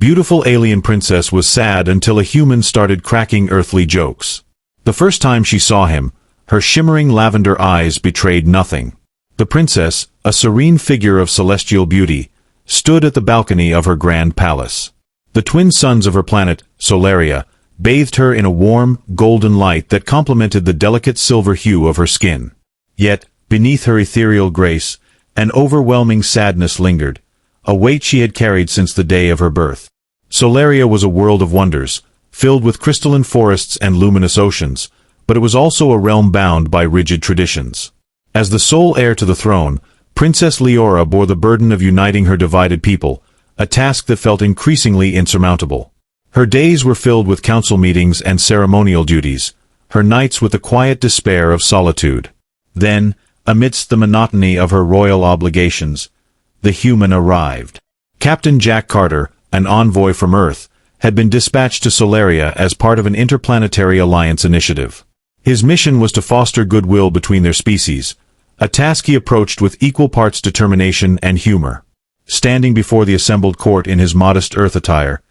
beautiful alien princess was sad until a human started cracking earthly jokes. The first time she saw him, her shimmering lavender eyes betrayed nothing. The princess, a serene figure of celestial beauty, stood at the balcony of her grand palace. The twin suns of her planet, Solaria, bathed her in a warm, golden light that complemented the delicate silver hue of her skin. Yet, beneath her ethereal grace, an overwhelming sadness lingered, a weight she had carried since the day of her birth. Solaria was a world of wonders, filled with crystalline forests and luminous oceans, but it was also a realm bound by rigid traditions. As the sole heir to the throne, Princess Liora bore the burden of uniting her divided people, a task that felt increasingly insurmountable. Her days were filled with council meetings and ceremonial duties, her nights with the quiet despair of solitude. Then, amidst the monotony of her royal obligations, the human arrived. Captain Jack Carter, an envoy from Earth, had been dispatched to Solaria as part of an interplanetary alliance initiative. His mission was to foster goodwill between their species, a task he approached with equal parts determination and humor. Standing before the assembled court in his modest Earth attire,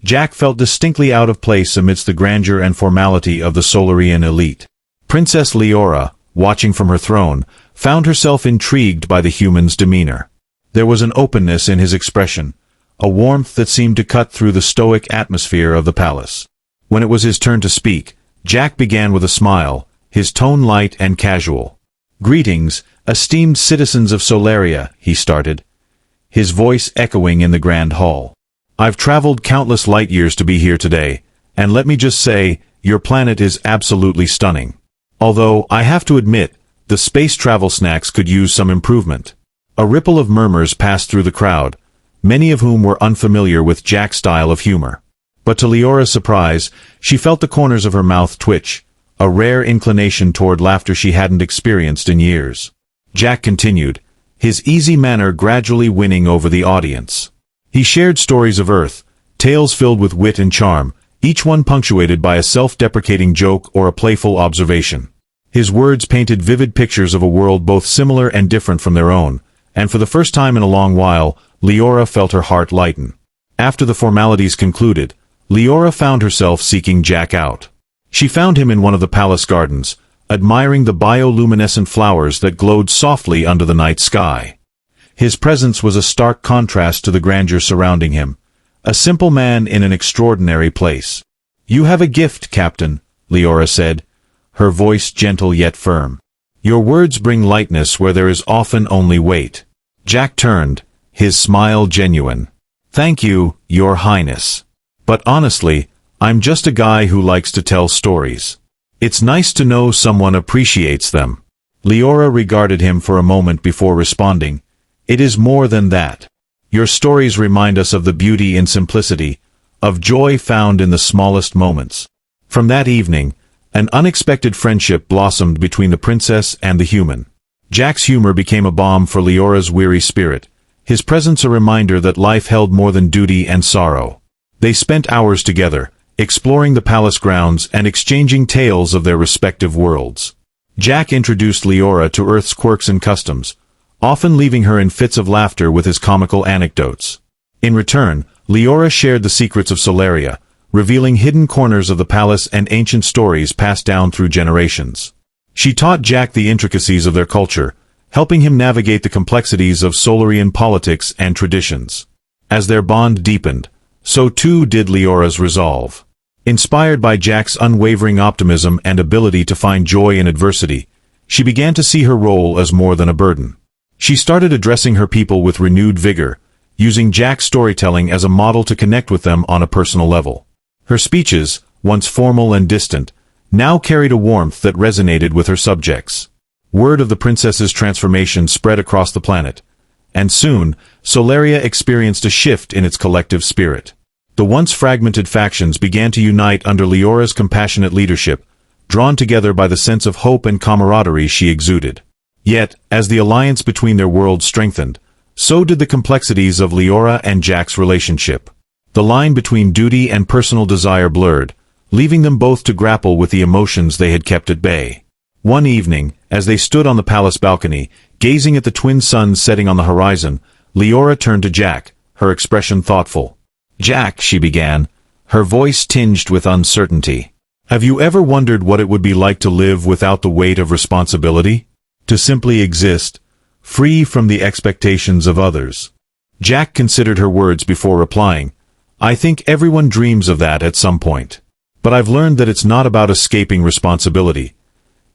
Jack felt distinctly out of place amidst the grandeur and formality of the Solarian elite. Princess Liora, watching from her throne, found herself intrigued by the human's demeanor. There was an openness in his expression, a warmth that seemed to cut through the stoic atmosphere of the palace. When it was his turn to speak, Jack began with a smile, his tone light and casual. "Greetings, esteemed citizens of Solaria," he started, his voice echoing in the grand hall. "I've traveled countless light years to be here today, and let me just say, your planet is absolutely stunning. Although, I have to admit, the space travel snacks could use some improvement." A ripple of murmurs passed through the crowd, many of whom were unfamiliar with Jack's style of humor. But to Liora's surprise, she felt the corners of her mouth twitch, a rare inclination toward laughter she hadn't experienced in years. Jack continued, his easy manner gradually winning over the audience. He shared stories of Earth, tales filled with wit and charm, each one punctuated by a self-deprecating joke or a playful observation. His words painted vivid pictures of a world both similar and different from their own, and for the first time in a long while, Liora felt her heart lighten. After the formalities concluded, Liora found herself seeking Jack out. She found him in one of the palace gardens, admiring the bioluminescent flowers that glowed softly under the night sky. His presence was a stark contrast to the grandeur surrounding him, a simple man in an extraordinary place. "You have a gift, Captain," Liora said, her voice gentle yet firm. "Your words bring lightness where there is often only weight." Jack turned, his smile genuine. "Thank you, Your Highness. But honestly, I'm just a guy who likes to tell stories. It's nice to know someone appreciates them." Liora regarded him for a moment before responding, "It is more than that. Your stories remind us of the beauty in simplicity, of joy found in the smallest moments." From that evening, an unexpected friendship blossomed between the princess and the human. Jack's humor became a balm for Liora's weary spirit, his presence a reminder that life held more than duty and sorrow. They spent hours together, exploring the palace grounds and exchanging tales of their respective worlds. Jack introduced Liora to Earth's quirks and customs, often leaving her in fits of laughter with his comical anecdotes. In return, Liora shared the secrets of Solaria, revealing hidden corners of the palace and ancient stories passed down through generations. She taught Jack the intricacies of their culture, helping him navigate the complexities of Solarian politics and traditions. As their bond deepened, so too did Liora's resolve. Inspired by Jack's unwavering optimism and ability to find joy in adversity, she began to see her role as more than a burden. She started addressing her people with renewed vigor, using Jack's storytelling as a model to connect with them on a personal level. Her speeches, once formal and distant, now carried a warmth that resonated with her subjects. Word of the princess's transformation spread across the planet, and soon, Solaria experienced a shift in its collective spirit. The once fragmented factions began to unite under Liora's compassionate leadership, drawn together by the sense of hope and camaraderie she exuded. Yet, as the alliance between their worlds strengthened, so did the complexities of Liora and Jack's relationship. The line between duty and personal desire blurred, leaving them both to grapple with the emotions they had kept at bay. One evening, as they stood on the palace balcony, gazing at the twin suns setting on the horizon, Liora turned to Jack, her expression thoughtful. Jack, she began, her voice tinged with uncertainty. Have you ever wondered what it would be like to live without the weight of responsibility? To simply exist, free from the expectations of others? Jack considered her words before replying. I think everyone dreams of that at some point. But I've learned that it's not about escaping responsibility.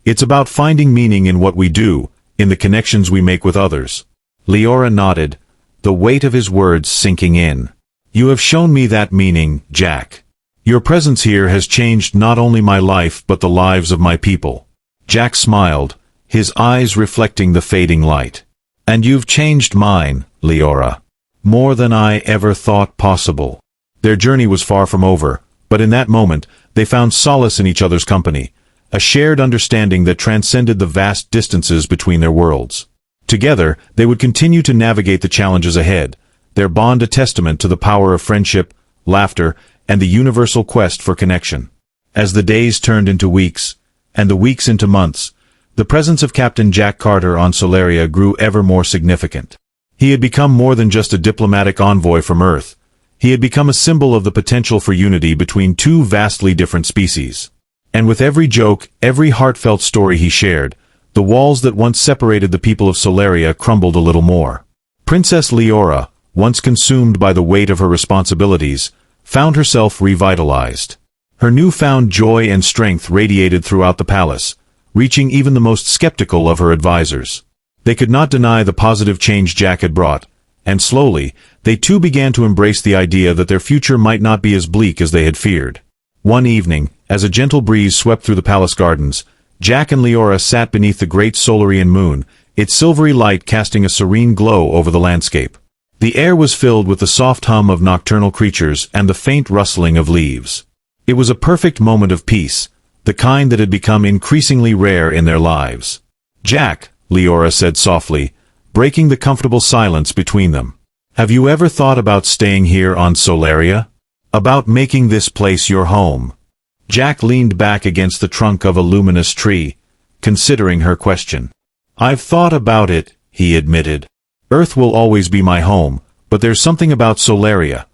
It's about finding meaning in what we do, in the connections we make with others. Liora nodded, the weight of his words sinking in. You have shown me that meaning, Jack. Your presence here has changed not only my life but the lives of my people. Jack smiled, his eyes reflecting the fading light. And you've changed mine, Liora. More than I ever thought possible. Their journey was far from over, but in that moment, they found solace in each other's company, a shared understanding that transcended the vast distances between their worlds. Together, they would continue to navigate the challenges ahead, their bond a testament to the power of friendship, laughter, and the universal quest for connection. As the days turned into weeks, and the weeks into months, the presence of Captain Jack Carter on Solaria grew ever more significant. He had become more than just a diplomatic envoy from Earth. He had become a symbol of the potential for unity between two vastly different species. And with every joke, every heartfelt story he shared, the walls that once separated the people of Solaria crumbled a little more. Princess Liora, once consumed by the weight of her responsibilities, found herself revitalized. Her newfound joy and strength radiated throughout the palace, reaching even the most skeptical of her advisors. They could not deny the positive change Jack had brought, and slowly, they too began to embrace the idea that their future might not be as bleak as they had feared. One evening, as a gentle breeze swept through the palace gardens, Jack and Liora sat beneath the great Solarian moon, its silvery light casting a serene glow over the landscape. The air was filled with the soft hum of nocturnal creatures and the faint rustling of leaves. It was a perfect moment of peace, the kind that had become increasingly rare in their lives. Jack, Liora said softly, breaking the comfortable silence between them. Have you ever thought about staying here on Solaria? About making this place your home? Jack leaned back against the trunk of a luminous tree, considering her question. I've thought about it, he admitted. Earth will always be my home, but there's something about Solaria.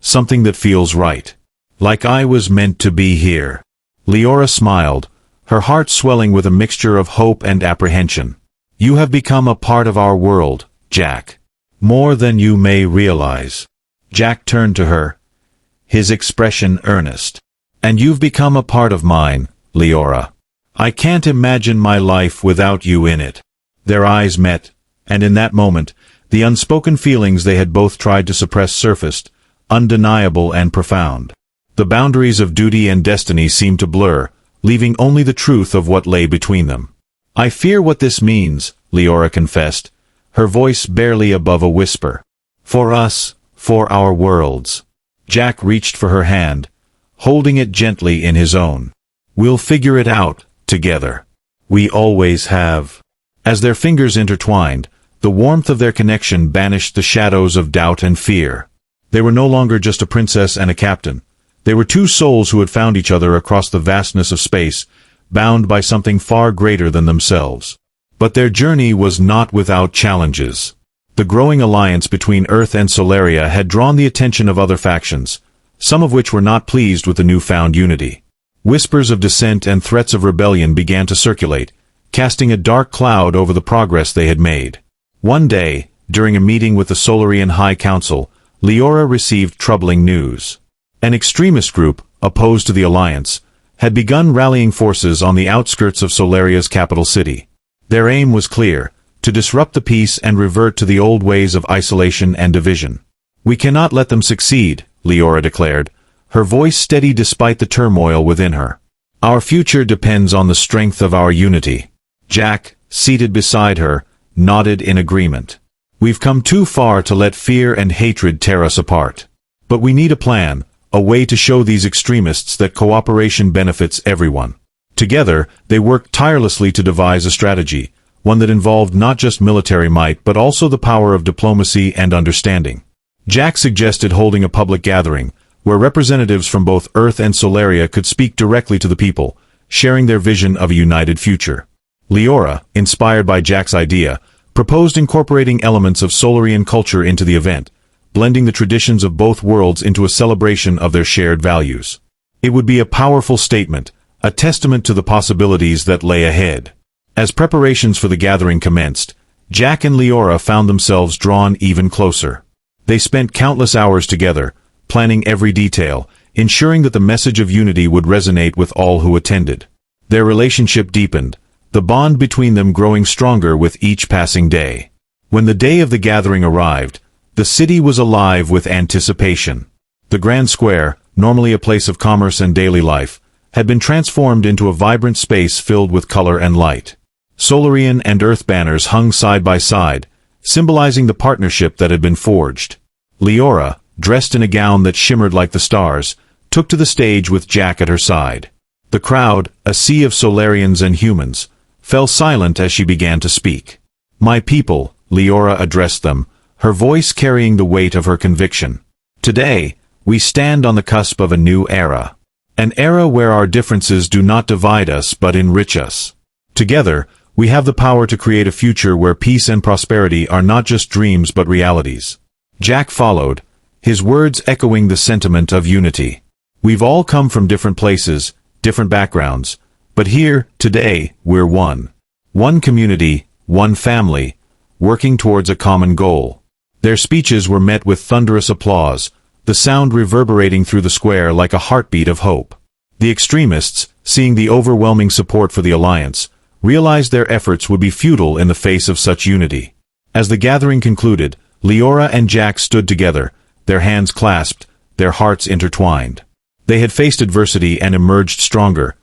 Something that feels right. Like I was meant to be here. Liora smiled, her heart swelling with a mixture of hope and apprehension. You have become a part of our world, Jack. More than you may realize. Jack turned to her, his expression earnest. And you've become a part of mine, Liora. I can't imagine my life without you in it. Their eyes met, and in that moment, the unspoken feelings they had both tried to suppress surfaced, undeniable and profound. The boundaries of duty and destiny seemed to blur, leaving only the truth of what lay between them. I fear what this means, Liora confessed, her voice barely above a whisper. For us, for our worlds. Jack reached for her hand, holding it gently in his own. We'll figure it out, together. We always have. As their fingers intertwined, the warmth of their connection banished the shadows of doubt and fear. They were no longer just a princess and a captain. They were two souls who had found each other across the vastness of space, bound by something far greater than themselves. But their journey was not without challenges. The growing alliance between Earth and Solaria had drawn the attention of other factions, some of which were not pleased with the newfound unity. Whispers of dissent and threats of rebellion began to circulate, casting a dark cloud over the progress they had made. One day, during a meeting with the Solarian High Council, Liora received troubling news. An extremist group, opposed to the alliance, had begun rallying forces on the outskirts of Solaria's capital city. Their aim was clear, to disrupt the peace and revert to the old ways of isolation and division. We cannot let them succeed, Liora declared, her voice steady despite the turmoil within her. Our future depends on the strength of our unity. Jack, seated beside her, nodded in agreement. We've come too far to let fear and hatred tear us apart. But we need a plan, a way to show these extremists that cooperation benefits everyone. Together, they worked tirelessly to devise a strategy, one that involved not just military might but also the power of diplomacy and understanding. Jack suggested holding a public gathering, where representatives from both Earth and Solaria could speak directly to the people, sharing their vision of a united future. Liora, inspired by Jack's idea, proposed incorporating elements of Solarian culture into the event, blending the traditions of both worlds into a celebration of their shared values. It would be a powerful statement, a testament to the possibilities that lay ahead. As preparations for the gathering commenced, Jack and Liora found themselves drawn even closer. They spent countless hours together, planning every detail, ensuring that the message of unity would resonate with all who attended. Their relationship deepened, the bond between them growing stronger with each passing day. When the day of the gathering arrived, the city was alive with anticipation. The Grand Square, normally a place of commerce and daily life, had been transformed into a vibrant space filled with color and light. Solarian and Earth banners hung side by side, symbolizing the partnership that had been forged. Liora, dressed in a gown that shimmered like the stars, took to the stage with Jack at her side. The crowd, a sea of Solarians and humans, fell silent as she began to speak. "My people," Liora addressed them, her voice carrying the weight of her conviction. "Today, we stand on the cusp of a new era. An era where our differences do not divide us but enrich us. Together, we have the power to create a future where peace and prosperity are not just dreams but realities." Jack followed, his words echoing the sentiment of unity. "We've all come from different places, different backgrounds, but here, today, we're one. One community, one family, working towards a common goal." Their speeches were met with thunderous applause, the sound reverberating through the square like a heartbeat of hope. The extremists, seeing the overwhelming support for the alliance, realized their efforts would be futile in the face of such unity. As the gathering concluded, Liora and Jack stood together, their hands clasped, their hearts intertwined. They had faced adversity and emerged stronger,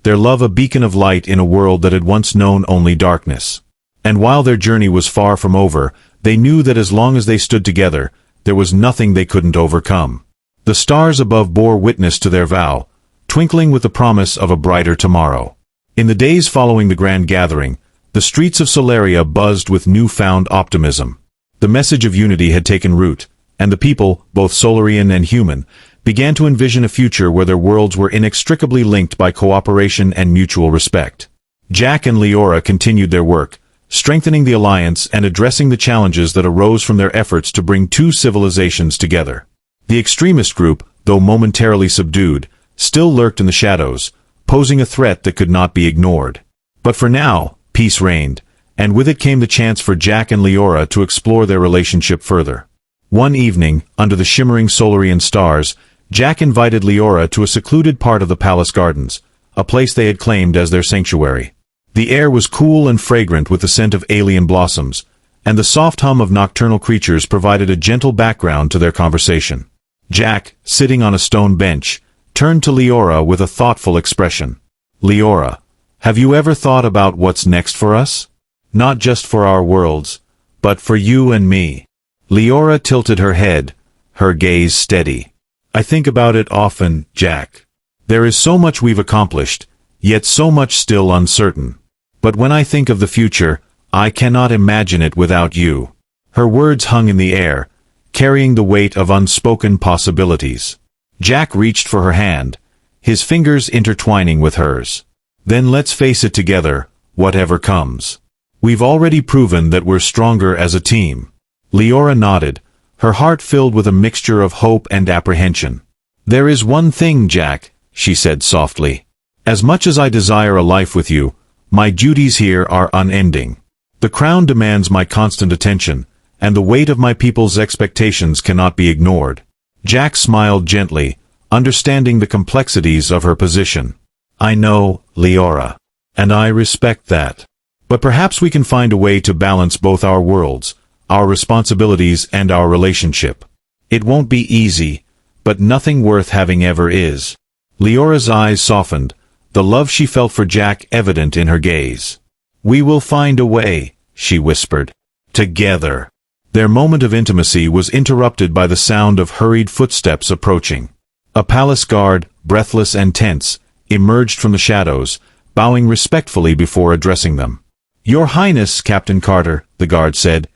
their love a beacon of light in a world that had once known only darkness. And while their journey was far from over, they knew that as long as they stood together, there was nothing they couldn't overcome. The stars above bore witness to their vow, twinkling with the promise of a brighter tomorrow. In the days following the grand gathering, the streets of Solaria buzzed with newfound optimism. The message of unity had taken root, and the people, both Solarian and human, began to envision a future where their worlds were inextricably linked by cooperation and mutual respect. Jack and Liora continued their work, strengthening the alliance and addressing the challenges that arose from their efforts to bring two civilizations together. The extremist group, though momentarily subdued, still lurked in the shadows, posing a threat that could not be ignored. But for now, peace reigned, and with it came the chance for Jack and Liora to explore their relationship further. One evening, under the shimmering Solarian stars, Jack invited Liora to a secluded part of the palace gardens, a place they had claimed as their sanctuary. The air was cool and fragrant with the scent of alien blossoms, and the soft hum of nocturnal creatures provided a gentle background to their conversation. Jack, sitting on a stone bench, turned to Liora with a thoughtful expression. "Liora, have you ever thought about what's next for us? Not just for our worlds, but for you and me." Liora tilted her head, her gaze steady. "I think about it often, Jack. There is so much we've accomplished, yet so much still uncertain. But when I think of the future, I cannot imagine it without you." Her words hung in the air, carrying the weight of unspoken possibilities. Jack reached for her hand, his fingers intertwining with hers. "Then let's face it together, whatever comes. We've already proven that we're stronger as a team." Liora nodded, her heart filled with a mixture of hope and apprehension. "There is one thing, Jack," she said softly. "As much as I desire a life with you, my duties here are unending. The crown demands my constant attention, and the weight of my people's expectations cannot be ignored." Jack smiled gently, understanding the complexities of her position. "I know, Liora, and I respect that. But perhaps we can find a way to balance both our worlds, our responsibilities and our relationship. It won't be easy, but nothing worth having ever is." Liora's eyes softened, the love she felt for Jack evident in her gaze. "We will find a way," she whispered. "Together." Their moment of intimacy was interrupted by the sound of hurried footsteps approaching. A palace guard, breathless and tense, emerged from the shadows, bowing respectfully before addressing them. "Your Highness, Captain Carter," the guard said,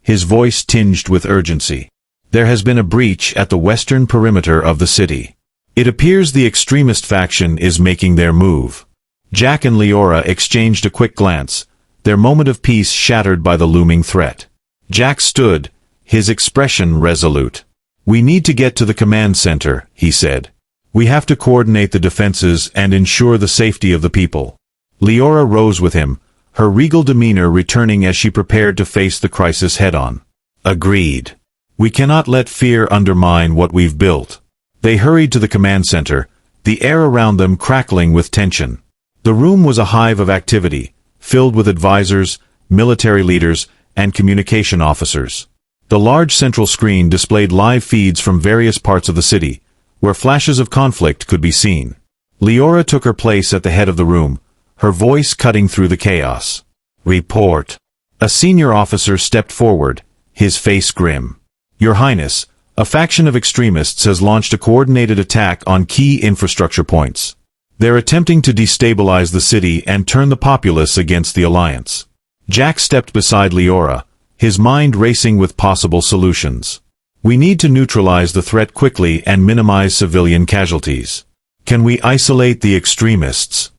his voice tinged with urgency. "There has been a breach at the western perimeter of the city. It appears the extremist faction is making their move." Jack and Liora exchanged a quick glance, their moment of peace shattered by the looming threat. Jack stood, his expression resolute. "We need to get to the command center," he said. "We have to coordinate the defenses and ensure the safety of the people." Liora rose with him, her regal demeanor returning as she prepared to face the crisis head-on. "Agreed. We cannot let fear undermine what we've built." They hurried to the command center, the air around them crackling with tension. The room was a hive of activity, filled with advisors, military leaders, and communication officers. The large central screen displayed live feeds from various parts of the city, where flashes of conflict could be seen. Liora took her place at the head of the room, her voice cutting through the chaos. "Report." A senior officer stepped forward, his face grim. "Your Highness, a faction of extremists has launched a coordinated attack on key infrastructure points. They're attempting to destabilize the city and turn the populace against the Alliance." Jack stepped beside Liora, his mind racing with possible solutions. "We need to neutralize the threat quickly and minimize civilian casualties. Can we isolate the extremists?"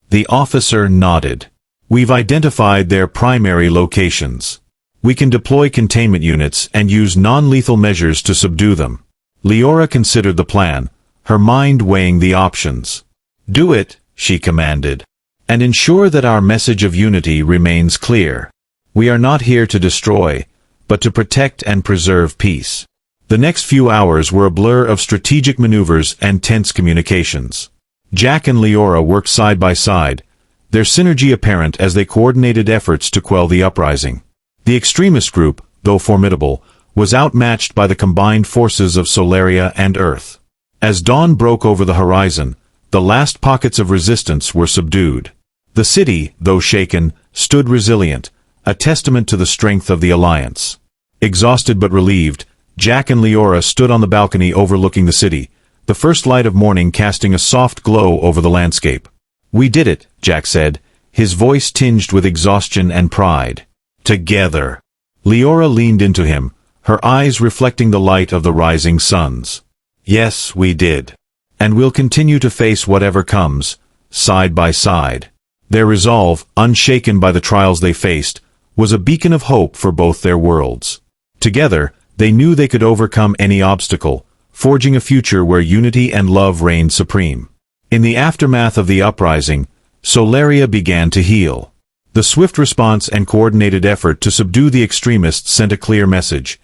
The officer nodded. "We've identified their primary locations. We can deploy containment units and use non-lethal measures to subdue them." Liora considered the plan, her mind weighing the options. "Do it," she commanded. "And ensure that our message of unity remains clear. We are not here to destroy, but to protect and preserve peace." The next few hours were a blur of strategic maneuvers and tense communications. Jack and Liora worked side by side, their synergy apparent as they coordinated efforts to quell the uprising. The extremist group, though formidable, was outmatched by the combined forces of Solaria and Earth. As dawn broke over the horizon, the last pockets of resistance were subdued. The city, though shaken, stood resilient, a testament to the strength of the Alliance. Exhausted but relieved, Jack and Liora stood on the balcony overlooking the city, the first light of morning casting a soft glow over the landscape. "We did it," Jack said, his voice tinged with exhaustion and pride. "Together." Liora leaned into him, her eyes reflecting the light of the rising suns. "Yes, we did. And we'll continue to face whatever comes, side by side." Their resolve, unshaken by the trials they faced, was a beacon of hope for both their worlds. Together, they knew they could overcome any obstacle, forging a future where unity and love reigned supreme. In the aftermath of the uprising, Solaria began to heal. The swift response and coordinated effort to subdue the extremists sent a clear message.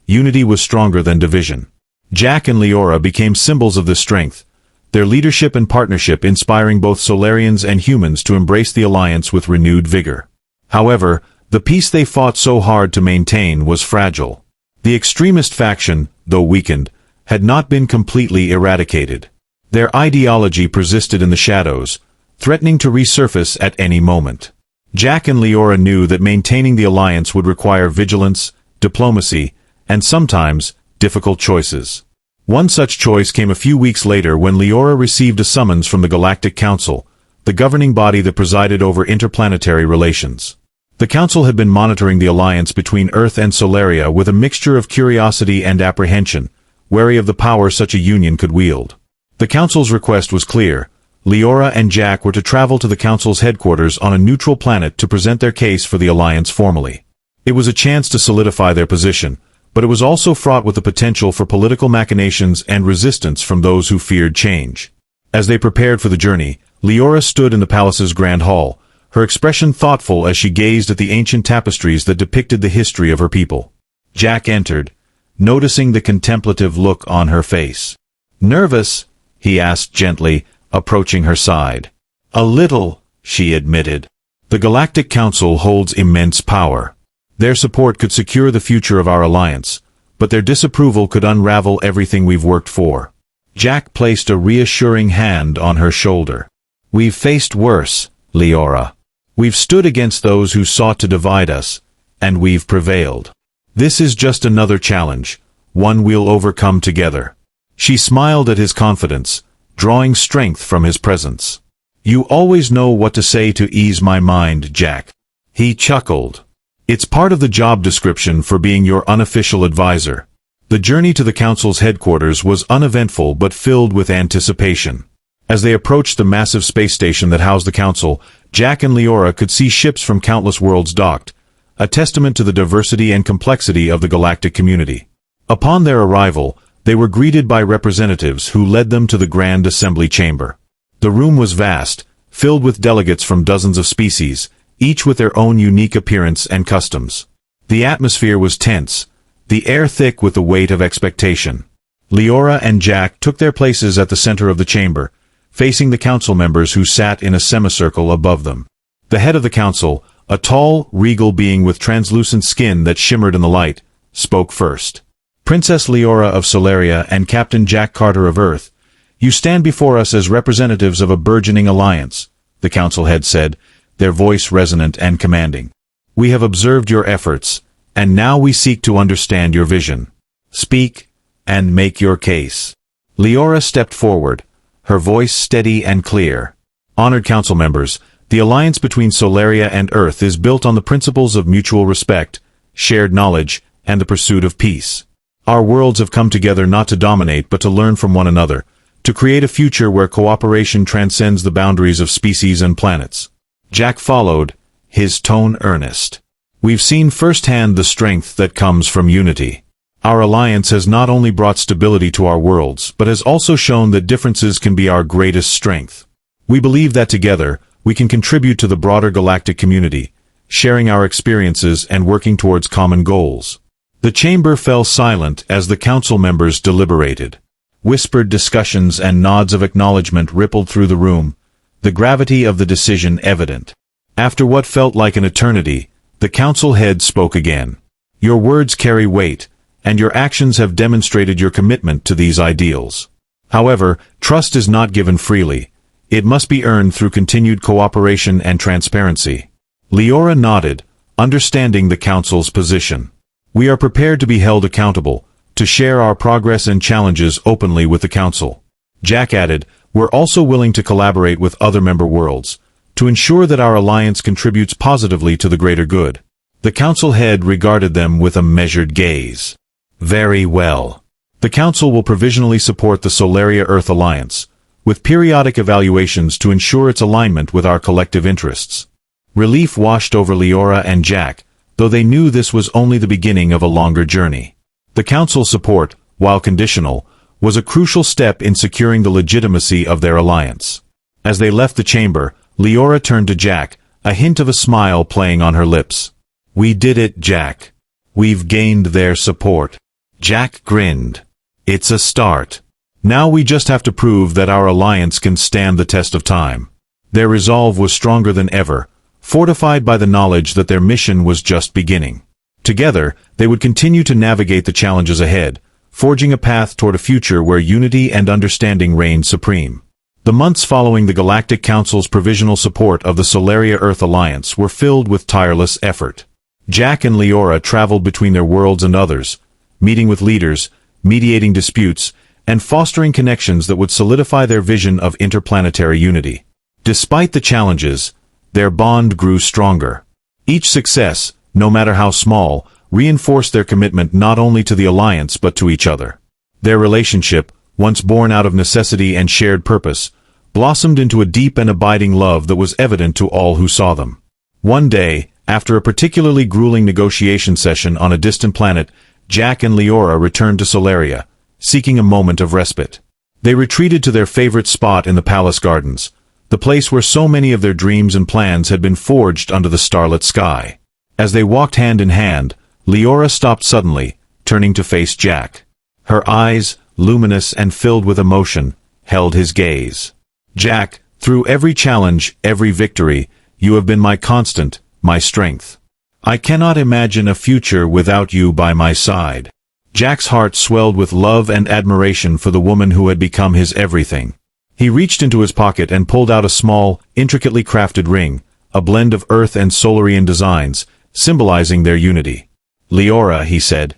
Unity was stronger than division. Jack and Liora became symbols of this strength, their leadership and partnership inspiring both Solarians and humans to embrace the Alliance with renewed vigor. However, the peace they fought so hard to maintain was fragile. The extremist faction, though weakened, had not been completely eradicated. Their ideology persisted in the shadows, threatening to resurface at any moment. Jack and Liora knew that maintaining the Alliance would require vigilance, diplomacy, and sometimes, difficult choices. One such choice came a few weeks later when Liora received a summons from the Galactic Council, the governing body that presided over interplanetary relations. The Council had been monitoring the alliance between Earth and Solaria with a mixture of curiosity and apprehension, wary of the power such a union could wield. The Council's request was clear. Liora and Jack were to travel to the Council's headquarters on a neutral planet to present their case for the alliance formally. It was a chance to solidify their position, but it was also fraught with the potential for political machinations and resistance from those who feared change. As they prepared for the journey, Liora stood in the palace's grand hall, her expression thoughtful as she gazed at the ancient tapestries that depicted the history of her people. Jack entered, noticing the contemplative look on her face. "Nervous?" he asked gently, approaching her side. "A little," she admitted. "The Galactic Council holds immense power. Their support could secure the future of our alliance, but their disapproval could unravel everything we've worked for." Jack placed a reassuring hand on her shoulder. "We've faced worse, Liora. We've stood against those who sought to divide us, and we've prevailed. This is just another challenge, one we'll overcome together." She smiled at his confidence, drawing strength from his presence. "You always know what to say to ease my mind, Jack." He chuckled. "It's part of the job description for being your unofficial advisor." The journey to the Council's headquarters was uneventful but filled with anticipation. As they approached the massive space station that housed the Council, Jack and Liora could see ships from countless worlds docked, a testament to the diversity and complexity of the galactic community. Upon their arrival, They were greeted by representatives who led them to the Grand Assembly Chamber. The room was vast, filled with delegates from dozens of species, each with their own unique appearance and customs. The atmosphere was tense, the air thick with the weight of expectation. Liora and Jack took their places at the center of the chamber, facing the council members who sat in a semicircle above them. The head of the council, a tall, regal being with translucent skin that shimmered in the light, spoke first. Princess Liora of Solaria and Captain Jack Carter of Earth, you stand before us as representatives of a burgeoning alliance, the council head said, their voice resonant and commanding. We have observed your efforts, and now we seek to understand your vision. Speak, and make your case. Liora stepped forward, her voice steady and clear. Honored council members, the alliance between Solaria and Earth is built on the principles of mutual respect, shared knowledge, and the pursuit of peace. Our worlds have come together not to dominate but to learn from one another, to create a future where cooperation transcends the boundaries of species and planets. Jack followed, his tone earnest. We've seen firsthand the strength that comes from unity. Our alliance has not only brought stability to our worlds, but has also shown that differences can be our greatest strength. We believe that together, we can contribute to the broader galactic community, sharing our experiences and working towards common goals. The chamber fell silent as the council members deliberated. Whispered discussions and nods of acknowledgement rippled through the room, the gravity of the decision evident. After what felt like an eternity, the council head spoke again. Your words carry weight, and your actions have demonstrated your commitment to these ideals. However, trust is not given freely. It must be earned through continued cooperation and transparency. Liora nodded, understanding the council's position. We are prepared to be held accountable, to share our progress and challenges openly with the council. Jack added, we're also willing to collaborate with other member worlds, to ensure that our alliance contributes positively to the greater good. The council head regarded them with a measured gaze. Very well. The council will provisionally support the Solaria Earth Alliance, with periodic evaluations to ensure its alignment with our collective interests. Relief washed over Liora and Jack, though they knew this was only the beginning of a longer journey. The council's support, while conditional, was a crucial step in securing the legitimacy of their alliance. As they left the chamber, Liora turned to Jack, a hint of a smile playing on her lips. We did it, Jack. We've gained their support. Jack grinned. It's a start. Now we just have to prove that our alliance can stand the test of time. Their resolve was stronger than ever, fortified by the knowledge that their mission was just beginning. Together, they would continue to navigate the challenges ahead, forging a path toward a future where unity and understanding reigned supreme. The months following the Galactic Council's provisional support of the Solaria Earth Alliance were filled with tireless effort. Jack and Liora traveled between their worlds and others, meeting with leaders, mediating disputes, and fostering connections that would solidify their vision of interplanetary unity. Despite the challenges, their bond grew stronger. Each success, no matter how small, reinforced their commitment not only to the alliance but to each other. Their relationship, once born out of necessity and shared purpose, blossomed into a deep and abiding love that was evident to all who saw them. One day, after a particularly grueling negotiation session on a distant planet, Jack and Liora returned to Solaria, seeking a moment of respite. They retreated to their favorite spot in the palace gardens, the place where so many of their dreams and plans had been forged under the starlit sky. As they walked hand in hand, Liora stopped suddenly, turning to face Jack. Her eyes, luminous and filled with emotion, held his gaze. Jack, through every challenge, every victory, you have been my constant, my strength. I cannot imagine a future without you by my side. Jack's heart swelled with love and admiration for the woman who had become his everything. He reached into his pocket and pulled out a small, intricately crafted ring, a blend of Earth and Solarian designs, symbolizing their unity. Liora, he said,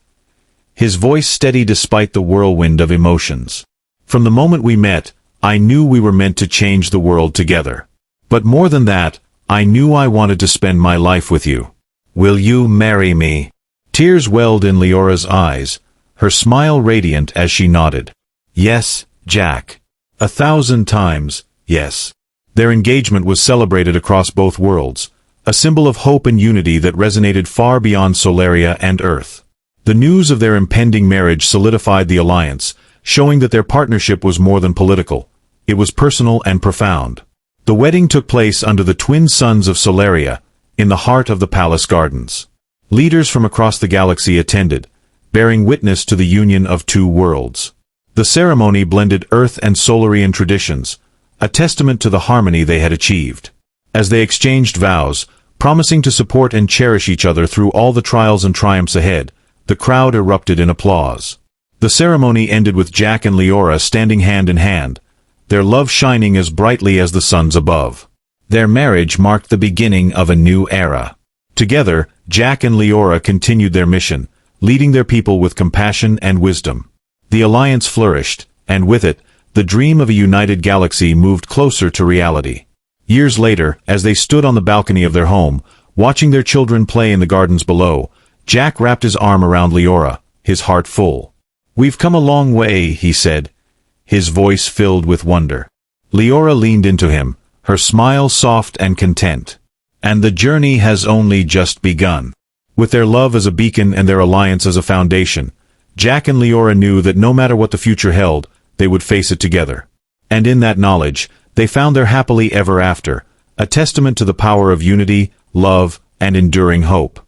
his voice steady despite the whirlwind of emotions. From the moment we met, I knew we were meant to change the world together. But more than that, I knew I wanted to spend my life with you. Will you marry me? Tears welled in Liora's eyes, her smile radiant as she nodded. Yes, Jack. 1,000 times, yes. Their engagement was celebrated across both worlds, a symbol of hope and unity that resonated far beyond Solaria and Earth. The news of their impending marriage solidified the alliance, showing that their partnership was more than political. It was personal and profound. The wedding took place under the twin suns of Solaria, in the heart of the palace gardens. Leaders from across the galaxy attended, bearing witness to the union of two worlds. The ceremony blended Earth and Solarian traditions, a testament to the harmony they had achieved. As they exchanged vows, promising to support and cherish each other through all the trials and triumphs ahead, the crowd erupted in applause. The ceremony ended with Jack and Liora standing hand in hand, their love shining as brightly as the suns above. Their marriage marked the beginning of a new era. Together, Jack and Liora continued their mission, leading their people with compassion and wisdom. The alliance flourished, and with it, the dream of a united galaxy moved closer to reality. Years later, as they stood on the balcony of their home, watching their children play in the gardens below, Jack wrapped his arm around Liora, his heart full. "We've come a long way," he said, his voice filled with wonder. Liora leaned into him, her smile soft and content. "And the journey has only just begun." With their love as a beacon and their alliance as a foundation, Jack and Liora knew that no matter what the future held, they would face it together. And in that knowledge, they found their happily ever after, a testament to the power of unity, love, and enduring hope.